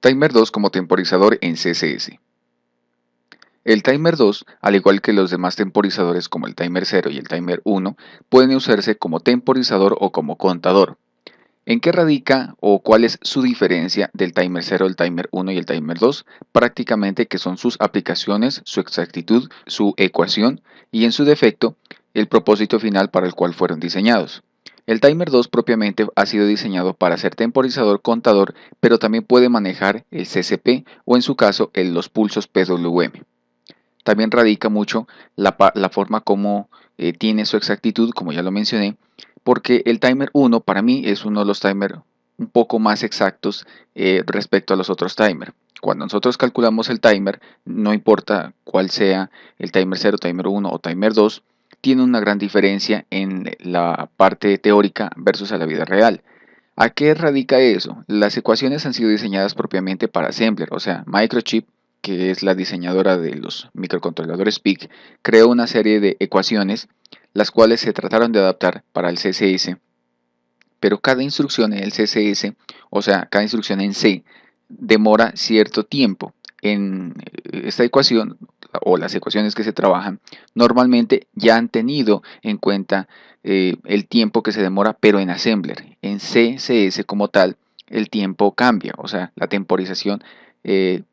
Timer 2 como temporizador en CSS. El Timer 2, al igual que los demás temporizadores como el Timer 0 y el Timer 1, pueden usarse como temporizador o como contador. ¿En qué radica o cuál es su diferencia del Timer 0, el Timer 1 y el Timer 2? Prácticamente que son sus aplicaciones, su exactitud, su ecuación y en su defecto, el propósito final para el cual fueron diseñados. El Timer 2 propiamente ha sido diseñado para ser temporizador contador, pero también puede manejar el CCP o en su caso los pulsos PWM. También radica mucho la forma como tiene su exactitud, como ya lo mencioné, porque el timer 1 para mí es uno de los timers un poco más exactos respecto a los otros timers. Cuando nosotros calculamos el timer, no importa cuál sea el timer 0, timer 1 o timer 2, tiene una gran diferencia en la parte teórica versus a la vida real. ¿A qué radica eso? Las ecuaciones han sido diseñadas propiamente para Assembler, o sea, Microchip, que es la diseñadora de los microcontroladores PIC, creó una serie de ecuaciones, las cuales se trataron de adaptar para el CSS, pero cada instrucción en el CSS, o sea, cada instrucción en C, demora cierto tiempo. En esta ecuación, o las ecuaciones que se trabajan, normalmente ya han tenido en cuenta el tiempo que se demora, pero en Assembler. En CSS como tal, el tiempo cambia, o sea, la temporización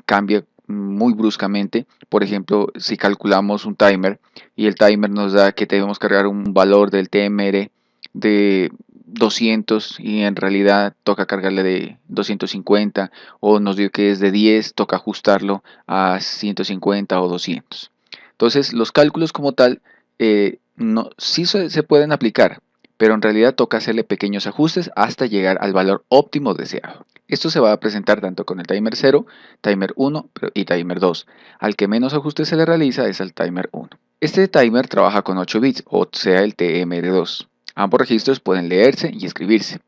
cambia muy bruscamente. Por ejemplo, si calculamos un timer y el timer nos da que debemos cargar un valor del TMR de 200 y en realidad toca cargarle de 250, o nos dio que es de 10, toca ajustarlo a 150 o 200. Entonces los cálculos como tal no, sí se pueden aplicar, pero en realidad toca hacerle pequeños ajustes hasta llegar al valor óptimo deseado. Esto se va a presentar tanto con el timer 0, timer 1 y timer 2. Al que menos ajustes se le realiza es al timer 1. Este timer trabaja con 8 bits, o sea el TMR2. Ambos registros pueden leerse y escribirse.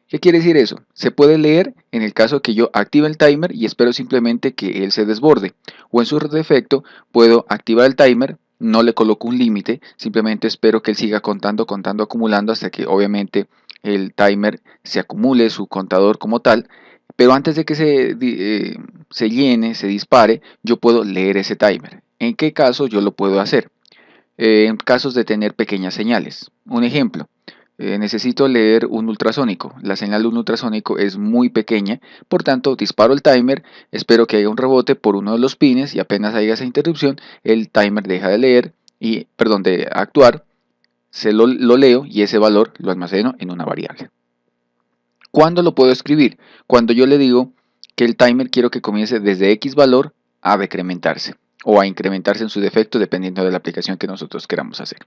¿Qué quiere decir eso? Se puede leer en el caso que yo active el timer y espero simplemente que él se desborde. O en su defecto, puedo activar el timer, no le coloco un límite, simplemente espero que él siga contando, contando, acumulando hasta que obviamente el timer se acumule, su contador como tal. Pero antes de que se llene, se dispare, yo puedo leer ese timer. ¿En qué caso yo lo puedo hacer? En casos de tener pequeñas señales. Un ejemplo, necesito leer un ultrasónico. La señal de un ultrasónico es muy pequeña, por tanto disparo el timer, espero que haya un rebote por uno de los pines y apenas haya esa interrupción, el timer deja de leer y, perdón, de actuar, lo leo y ese valor lo almaceno en una variable. ¿Cuándo lo puedo escribir? Cuando yo le digo que el timer quiero que comience desde X valor a decrementarse o a incrementarse en su defecto dependiendo de la aplicación que nosotros queramos hacer.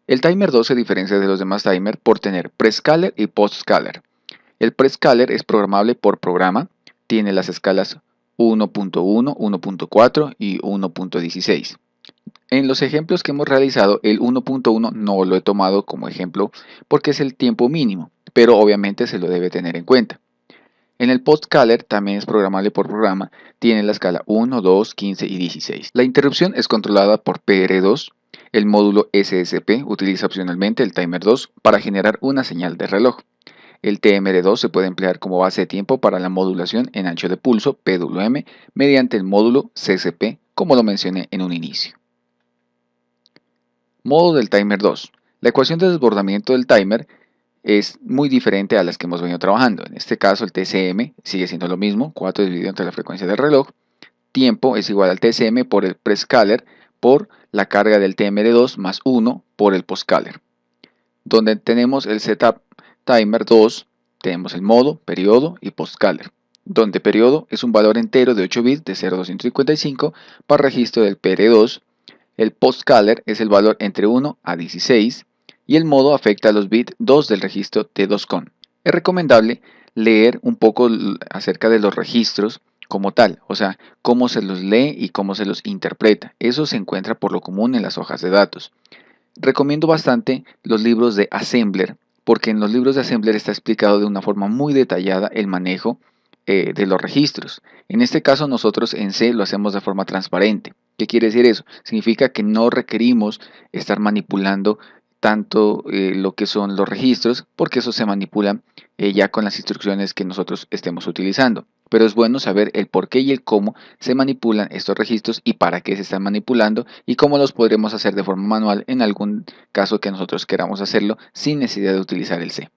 El timer 2 se diferencia de los demás timers por tener prescaler y postscaler. El prescaler es programable por programa, tiene las escalas 1.1, 1.4 y 1.16. En los ejemplos que hemos realizado, el 1.1 no lo he tomado como ejemplo porque es el tiempo mínimo, pero obviamente se lo debe tener en cuenta. En el postscaler también es programable por programa, tiene la escala 1, 2, 15 y 16. La interrupción es controlada por PR2. El módulo SSP utiliza opcionalmente el timer 2 para generar una señal de reloj. El TMR2 se puede emplear como base de tiempo para la modulación en ancho de pulso PWM mediante el módulo CCP, como lo mencioné en un inicio. Modo del timer 2. La ecuación de desbordamiento del timer es muy diferente a las que hemos venido trabajando. En este caso el TCM sigue siendo lo mismo, 4 dividido entre la frecuencia del reloj. Tiempo es igual al TCM por el prescaler por la carga del TMR2 más 1 por el postcaler. Donde tenemos el setup timer 2, tenemos el modo, periodo y postcaler. Donde periodo es un valor entero de 8 bits de 0 a 255 para registro del PR2. El postcaler es el valor entre 1 a 16 y el modo afecta a los bits 2 del registro T2CON. Es recomendable leer un poco acerca de los registros como tal, o sea, cómo se los lee y cómo se los interpreta. Eso se encuentra por lo común en las hojas de datos. Recomiendo bastante los libros de Assembler, porque en los libros de Assembler está explicado de una forma muy detallada el manejo de los registros. En este caso nosotros en C lo hacemos de forma transparente. ¿Qué quiere decir eso? Significa que no requerimos estar manipulando tanto lo que son los registros, porque eso se manipula ya con las instrucciones que nosotros estemos utilizando. pero es bueno saber el por qué y el cómo se manipulan estos registros y para qué se están manipulando y cómo los podremos hacer de forma manual en algún caso que nosotros queramos hacerlo sin necesidad de utilizar el C.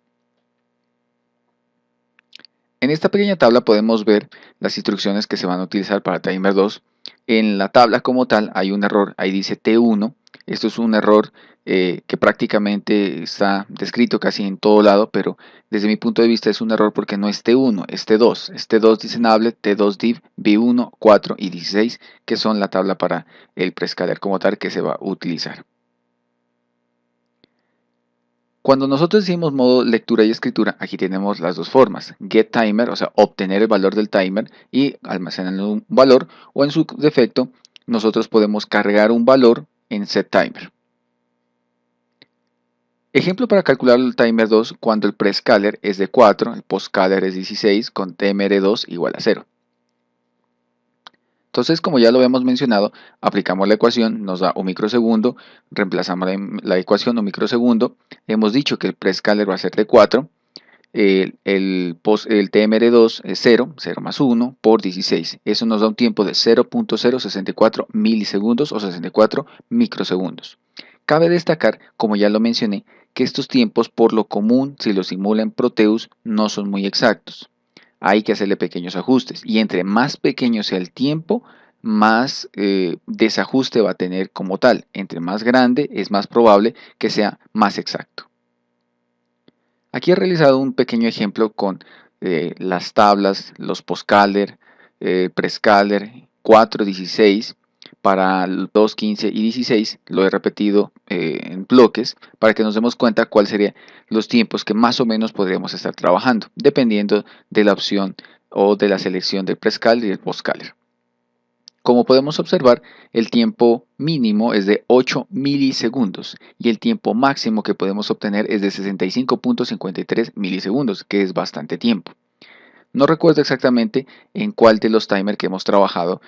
En esta pequeña tabla podemos ver las instrucciones que se van a utilizar para timer 2. En la tabla como tal hay un error, ahí dice T1. Esto es un error que prácticamente está descrito casi en todo lado, pero desde mi punto de vista es un error porque no es T1, es T2. Es T2 diseñable, T2 div, B1, 4 y 16, que son la tabla para el prescaler como tal que se va a utilizar. Cuando nosotros decimos modo lectura y escritura, aquí tenemos las dos formas, getTimer, o sea, obtener el valor del timer y almacenar un valor, o en su defecto, nosotros podemos cargar un valor en setTimer. Ejemplo para calcular el timer 2 cuando el prescaler es de 4, el postcaler es 16, con tmr2 igual a 0. Entonces, como ya lo habíamos mencionado, aplicamos la ecuación, nos da un microsegundo, reemplazamos la ecuación un microsegundo, hemos dicho que el prescaler va a ser de 4, el TMR2 es 0, 0 más 1 por 16. Eso nos da un tiempo de 0.064 milisegundos o 64 microsegundos. Cabe destacar, como ya lo mencioné, que estos tiempos por lo común, si los simula en Proteus, no son muy exactos. Hay que hacerle pequeños ajustes y entre más pequeño sea el tiempo, más desajuste va a tener como tal. Entre más grande es más probable que sea más exacto. Aquí he realizado un pequeño ejemplo con las tablas, los postcaler, prescaler 4, 16, para 2, 15 y 16, lo he repetido en bloques para que nos demos cuenta cuáles serían los tiempos que más o menos podríamos estar trabajando, dependiendo de la opción o de la selección del prescaler y el postcaler. Como podemos observar, el tiempo mínimo es de 8 milisegundos y el tiempo máximo que podemos obtener es de 65.53 milisegundos, que es bastante tiempo. No recuerdo exactamente en cuál de los timers que hemos trabajado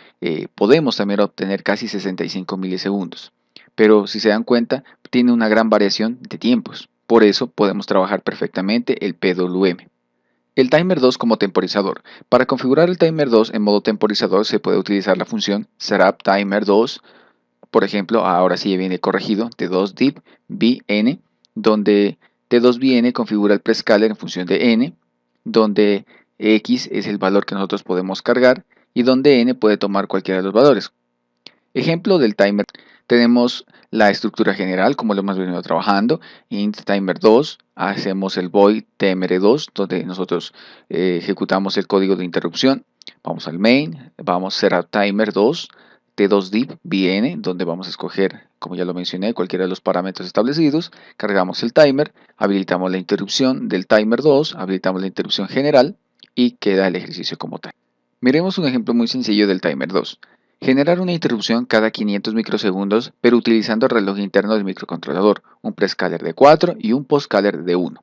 podemos también obtener casi 65 milisegundos, pero si se dan cuenta, tiene una gran variación de tiempos. Por eso podemos trabajar perfectamente el PWM. El timer 2 como temporizador. Para configurar el timer 2 en modo temporizador se puede utilizar la función setupTimer2. Por ejemplo, ahora sí viene corregido T2div bn, donde T2bn configura el prescaler en función de n, donde x es el valor que nosotros podemos cargar y donde n puede tomar cualquiera de los valores. Ejemplo del timer. Tenemos la estructura general como lo hemos venido trabajando. Int timer 2, hacemos el void tmr2 donde nosotros ejecutamos el código de interrupción. Vamos al main, vamos a setup timer 2, t2div bn, donde vamos a escoger, como ya lo mencioné, cualquiera de los parámetros establecidos. Cargamos el timer, habilitamos la interrupción del timer 2, habilitamos la interrupción general y queda el ejercicio como tal. Miremos un ejemplo muy sencillo del timer 2. Generar una interrupción cada 500 microsegundos, pero utilizando el reloj interno del microcontrolador, un prescaler de 4 y un postcaler de 1.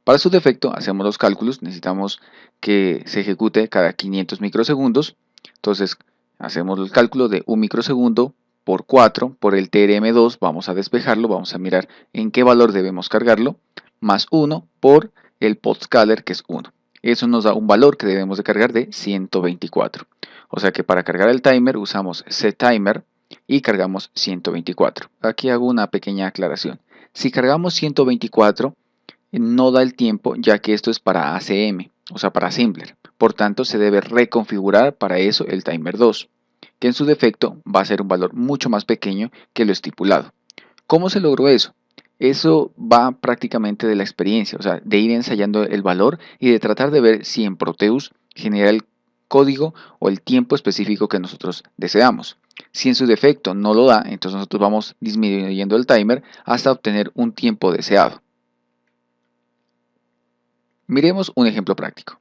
Para su defecto, hacemos los cálculos, necesitamos que se ejecute cada 500 microsegundos, entonces hacemos el cálculo de 1 microsegundo por 4 por el TRM2, vamos a despejarlo, vamos a mirar en qué valor debemos cargarlo, más 1 por el postcaler que es 1. Eso nos da un valor que debemos de cargar de 124. O sea que para cargar el timer usamos setTimer y cargamos 124. Aquí hago una pequeña aclaración. Si cargamos 124 no da el tiempo ya que esto es para ACM, o sea para Assembler. Por tanto se debe reconfigurar para eso el timer 2, que en su defecto va a ser un valor mucho más pequeño que lo estipulado. ¿Cómo se logró eso? Eso va prácticamente de la experiencia, o sea, de ir ensayando el valor y de tratar de ver si en Proteus genera el código o el tiempo específico que nosotros deseamos. Si en su defecto no lo da, entonces nosotros vamos disminuyendo el timer hasta obtener un tiempo deseado. Miremos un ejemplo práctico.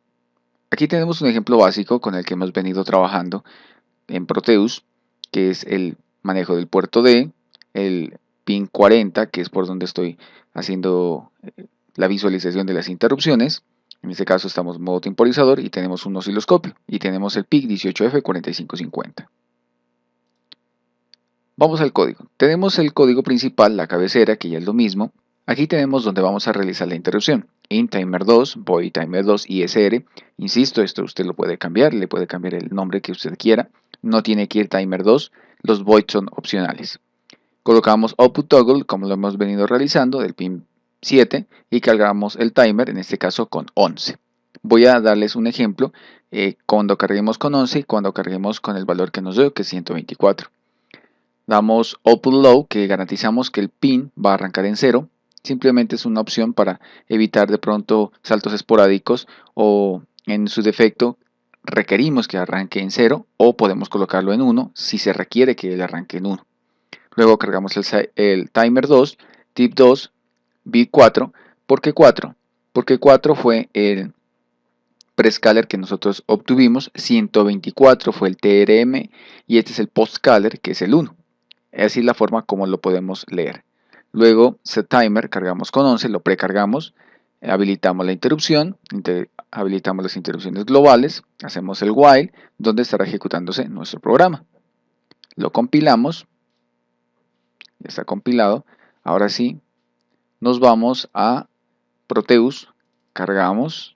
Aquí tenemos un ejemplo básico con el que hemos venido trabajando en Proteus, que es el manejo del puerto D, el pin 40, que es por donde estoy haciendo la visualización de las interrupciones. En este caso estamos en modo temporizador y tenemos un osciloscopio y tenemos el PIC 18F4550. Vamos al código. Tenemos el código principal, la cabecera, que ya es lo mismo. Aquí tenemos donde vamos a realizar la interrupción. In timer 2, void timer 2 ISR. Insisto, esto usted lo puede cambiar, le puede cambiar el nombre que usted quiera. No tiene que ir timer 2, los voids son opcionales. Colocamos output toggle como lo hemos venido realizando del pin 7 y cargamos el timer, en este caso con 11. Voy a darles un ejemplo cuando carguemos con 11 y cuando carguemos con el valor que nos dio, que es 124. Damos output low, que garantizamos que el pin va a arrancar en 0. Simplemente es una opción para evitar de pronto saltos esporádicos o en su defecto requerimos que arranque en 0 o podemos colocarlo en 1 si se requiere que él arranque en 1. Luego cargamos el timer 2, tip 2, bit 4. ¿Por qué 4? Porque 4 fue el prescaler que nosotros obtuvimos, 124 fue el TRM y este es el postcaler que es el 1. Así es la forma como lo podemos leer. Luego set timer, cargamos con 11, lo precargamos, habilitamos la interrupción, habilitamos las interrupciones globales, hacemos el while, donde estará ejecutándose nuestro programa. Lo compilamos, ya está compilado. Ahora sí, nos vamos a Proteus, cargamos,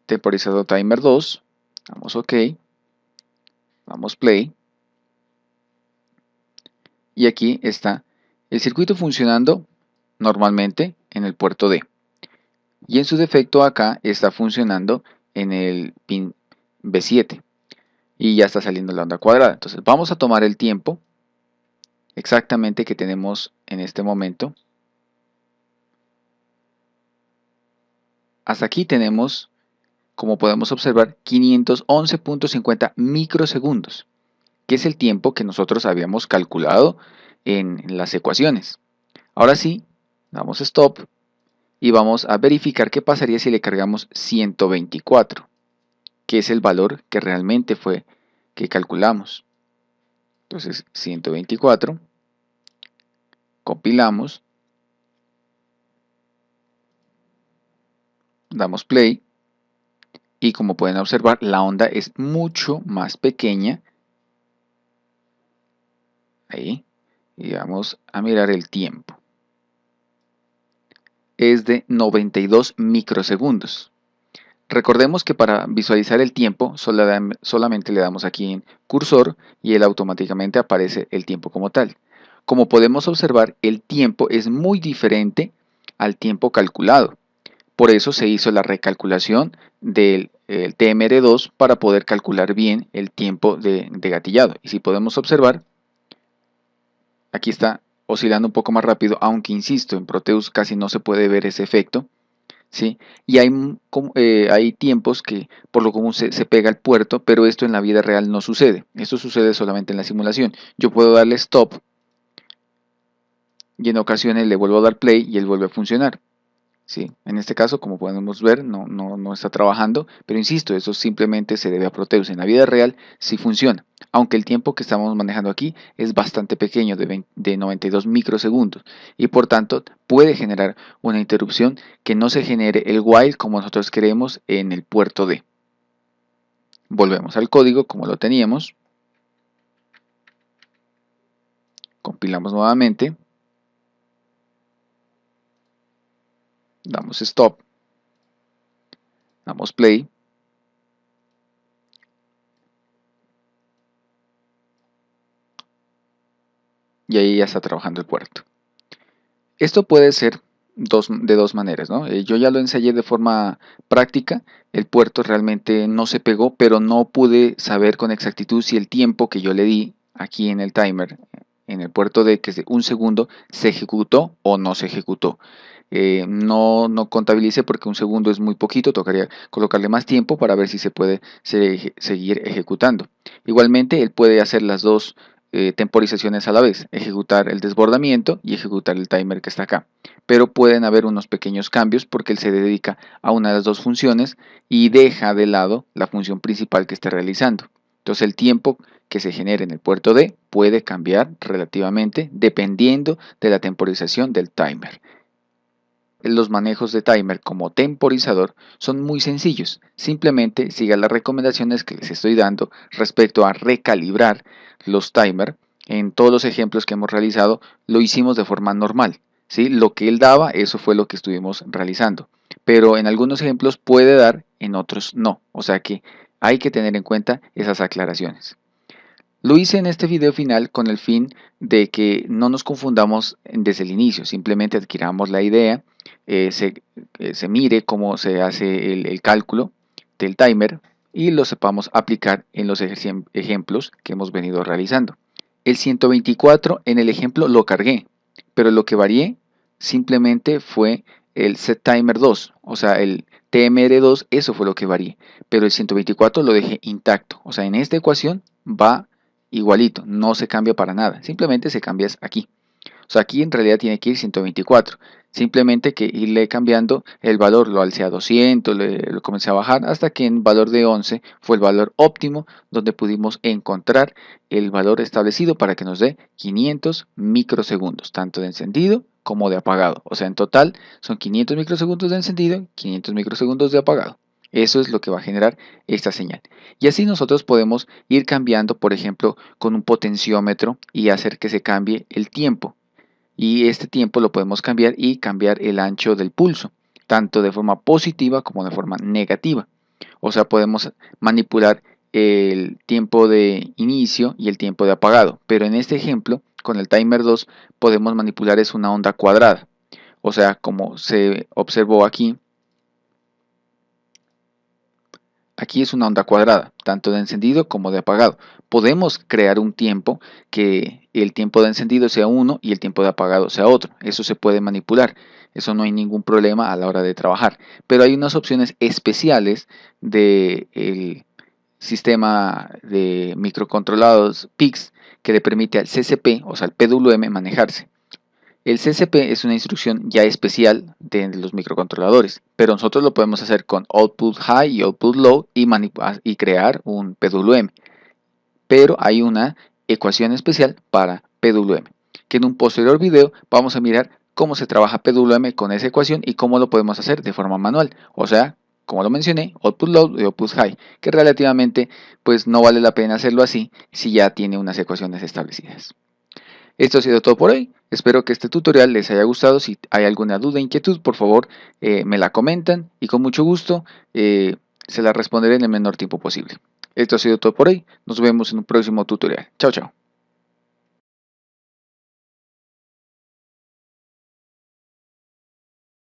temporizador timer 2, damos OK, damos play. Y aquí está el circuito funcionando normalmente en el puerto D. Y en su defecto acá está funcionando en el pin B7. Y ya está saliendo la onda cuadrada. Entonces vamos a tomar el tiempo exactamente que tenemos en este momento. Hasta aquí tenemos, como podemos observar, 511.50 microsegundos, que es el tiempo que nosotros habíamos calculado en las ecuaciones. Ahora sí, damos stop y vamos a verificar qué pasaría si le cargamos 124, que es el valor que realmente fue que calculamos. Entonces 124, compilamos, damos play y como pueden observar la onda es mucho más pequeña. Ahí, y vamos a mirar el tiempo. Es de 92 microsegundos. Recordemos que para visualizar el tiempo solamente le damos aquí en cursor y él automáticamente aparece el tiempo como tal. Como podemos observar, el tiempo es muy diferente al tiempo calculado. Por eso se hizo la recalculación del TMR2 para poder calcular bien el tiempo de gatillado. Y si podemos observar, aquí está oscilando un poco más rápido, aunque insisto, en Proteus casi no se puede ver ese efecto. ¿Sí? Y hay tiempos que por lo común se pega el puerto, pero esto en la vida real no sucede. Esto sucede solamente en la simulación. Yo puedo darle stop y en ocasiones le vuelvo a dar play y él vuelve a funcionar. ¿Sí? En este caso, como podemos ver, no está trabajando, pero insisto, eso simplemente se debe a Proteus. En la vida real sí funciona, aunque el tiempo que estamos manejando aquí es bastante pequeño, de 92 microsegundos, y por tanto puede generar una interrupción que no se genere el while como nosotros queremos en el puerto D. Volvemos al código como lo teníamos, compilamos nuevamente, damos stop, damos play, y ahí ya está trabajando el puerto. Esto puede ser de dos maneras, ¿no? Yo ya lo ensayé de forma práctica, el puerto realmente no se pegó, pero no pude saber con exactitud si el tiempo que yo le di aquí en el timer, en el puerto D, que es de 1 segundo, se ejecutó o no se ejecutó. No contabilice porque 1 segundo es muy poquito, tocaría colocarle más tiempo para ver si se puede seguir ejecutando. Igualmente, él puede hacer las dos temporizaciones a la vez, ejecutar el desbordamiento y ejecutar el timer que está acá. Pero pueden haber unos pequeños cambios porque él se dedica a una de las dos funciones y deja de lado la función principal que está realizando. Entonces el tiempo que se genere en el puerto D puede cambiar relativamente dependiendo de la temporización del timer. Los manejos de timer como temporizador son muy sencillos. Simplemente siga las recomendaciones que les estoy dando respecto a recalibrar los timers. En todos los ejemplos que hemos realizado lo hicimos de forma normal. ¿sí? Lo que él daba, eso fue lo que estuvimos realizando. Pero en algunos ejemplos puede dar, en otros no. O sea que hay que tener en cuenta esas aclaraciones. Lo hice en este video final con el fin de que no nos confundamos desde el inicio, simplemente adquiramos la idea, se mire cómo se hace el cálculo del timer y lo sepamos aplicar en los ejemplos que hemos venido realizando. El 124 en el ejemplo lo cargué, pero lo que varié simplemente fue el setTimer 2, o sea, el TMR2, eso fue lo que varié, pero el 124 lo dejé intacto, o sea, en esta ecuación va igualito, no se cambia para nada, simplemente se cambia aquí. O sea, aquí en realidad tiene que ir 124, simplemente que irle cambiando el valor, lo alcé a 200, lo comencé a bajar hasta que en valor de 11 fue el valor óptimo donde pudimos encontrar el valor establecido para que nos dé 500 microsegundos, tanto de encendido como de apagado. O sea, en total son 500 microsegundos de encendido, 500 microsegundos de apagado. Eso es lo que va a generar esta señal. Y así nosotros podemos ir cambiando, por ejemplo, con un potenciómetro y hacer que se cambie el tiempo. Y este tiempo lo podemos cambiar y cambiar el ancho del pulso, tanto de forma positiva como de forma negativa. O sea, podemos manipular el tiempo de inicio y el tiempo de apagado. Pero en este ejemplo, con el timer 2, podemos manipular es una onda cuadrada. O sea, como se observó aquí, aquí es una onda cuadrada, tanto de encendido como de apagado. Podemos crear un tiempo que el tiempo de encendido sea uno y el tiempo de apagado sea otro. Eso se puede manipular. Eso no hay ningún problema a la hora de trabajar. Pero hay unas opciones especiales del sistema de microcontrolados PICS que le permite al CCP, o sea al PWM, manejarse. El CCP es una instrucción ya especial de los microcontroladores, pero nosotros lo podemos hacer con output high y output low y crear un PWM. Pero hay una ecuación especial para PWM, que en un posterior video vamos a mirar cómo se trabaja PWM con esa ecuación y cómo lo podemos hacer de forma manual. O sea, como lo mencioné, output low y output high, que relativamente pues no vale la pena hacerlo así si ya tiene unas ecuaciones establecidas. Esto ha sido todo por hoy. Espero que este tutorial les haya gustado. Si hay alguna duda o inquietud, por favor me la comentan y con mucho gusto se la responderé en el menor tiempo posible. Esto ha sido todo por hoy. Nos vemos en un próximo tutorial. Chao, chao.